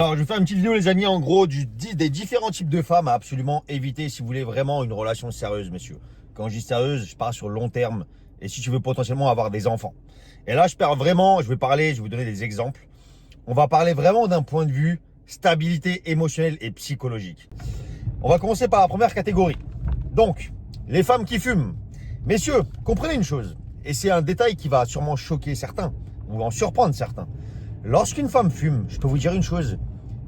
Alors, je vais faire une petite vidéo, les amis, en gros, des différents types de femmes à absolument éviter si vous voulez vraiment une relation sérieuse, messieurs. Quand je dis sérieuse, je parle sur le long terme et si tu veux potentiellement avoir des enfants. Et là, je vais vous donner des exemples. On va parler vraiment d'un point de vue stabilité émotionnelle et psychologique. On va commencer par la première catégorie. Donc, les femmes qui fument. Messieurs, comprenez une chose, et c'est un détail qui va sûrement choquer certains ou en surprendre certains. Lorsqu'une femme fume, je peux vous dire une chose,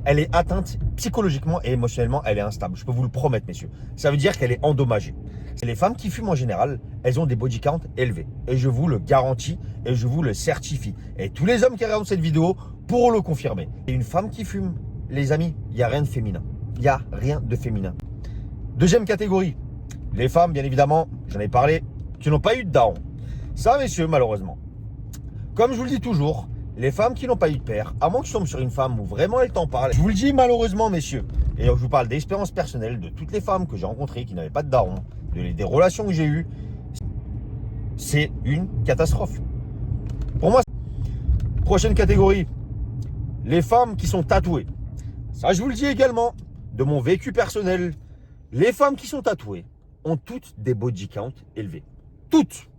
elle est atteinte psychologiquement et émotionnellement, elle est instable. Je peux vous le promettre, messieurs. Ça veut dire qu'elle est endommagée. Les femmes qui fument en général, elles ont des body count élevés. Et je vous le garantis et je vous le certifie. Et tous les hommes qui regardent cette vidéo pourront le confirmer. Et une femme qui fume, les amis, il n'y a rien de féminin. Il n'y a rien de féminin. Deuxième catégorie, les femmes, bien évidemment, j'en ai parlé, qui n'ont pas eu de daron. Ça, messieurs, malheureusement. Comme je vous le dis toujours, les femmes qui n'ont pas eu de père, à moins que je tombe sur une femme où vraiment elle t'en parle, je vous le dis malheureusement, messieurs, et je vous parle d'expérience personnelle de toutes les femmes que j'ai rencontrées qui n'avaient pas de daron, des relations que j'ai eues, c'est une catastrophe. Pour moi, prochaine catégorie, les femmes qui sont tatouées. Ça, je vous le dis également, de mon vécu personnel, les femmes qui sont tatouées ont toutes des body count élevés. Toutes.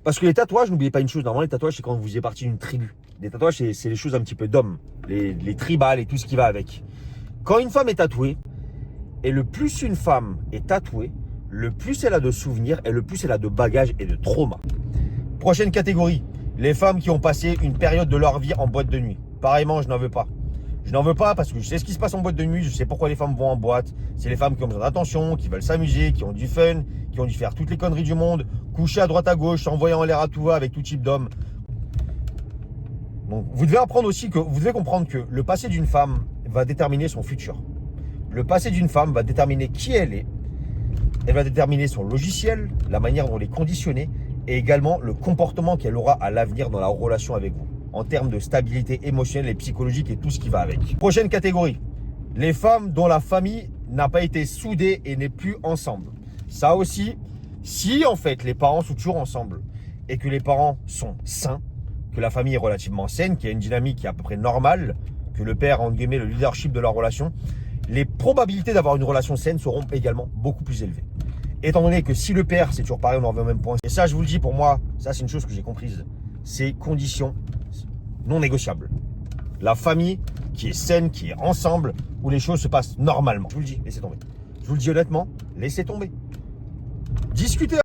Parce que les tatouages, n'oubliez pas une chose, normalement les tatouages c'est quand vous faisiez partie d'une tribu. Les tatouages c'est les choses un petit peu d'hommes, les tribales et tout ce qui va avec. Quand une femme est tatouée, et le plus une femme est tatouée, le plus elle a de souvenirs et le plus elle a de bagages et de traumas. Prochaine catégorie, les femmes qui ont passé une période de leur vie en boîte de nuit. Pareillement, je n'en veux pas. Je n'en veux pas parce que je sais ce qui se passe en boîte de nuit, je sais pourquoi les femmes vont en boîte. C'est les femmes qui ont besoin d'attention, qui veulent s'amuser, qui ont du fun, qui ont dû faire toutes les conneries du monde, coucher à droite à gauche, s'envoyer en l'air à tout va avec tout type d'hommes. Donc vous devez apprendre aussi que vous devez comprendre que le passé d'une femme va déterminer son futur. Le passé d'une femme va déterminer qui elle est. Elle va déterminer son logiciel, la manière dont elle est conditionnée et également le comportement qu'elle aura à l'avenir dans la relation avec vous, en termes de stabilité émotionnelle et psychologique et tout ce qui va avec. Prochaine catégorie, les femmes dont la famille n'a pas été soudée et n'est plus ensemble. Ça aussi, si en fait les parents sont toujours ensemble et que les parents sont sains, que la famille est relativement saine, qu'il y a une dynamique qui est à peu près normale, que le père a entre guillemets le leadership de leur relation, les probabilités d'avoir une relation saine seront également beaucoup plus élevées. Étant donné que si le père, c'est toujours pareil, on en revient au même point. Et ça, je vous le dis, pour moi, ça c'est une chose que j'ai comprise. C'est conditions non négociables. La famille qui est saine, qui est ensemble, où les choses se passent normalement. Je vous le dis, laissez tomber. Je vous le dis honnêtement, laissez tomber. Discutez.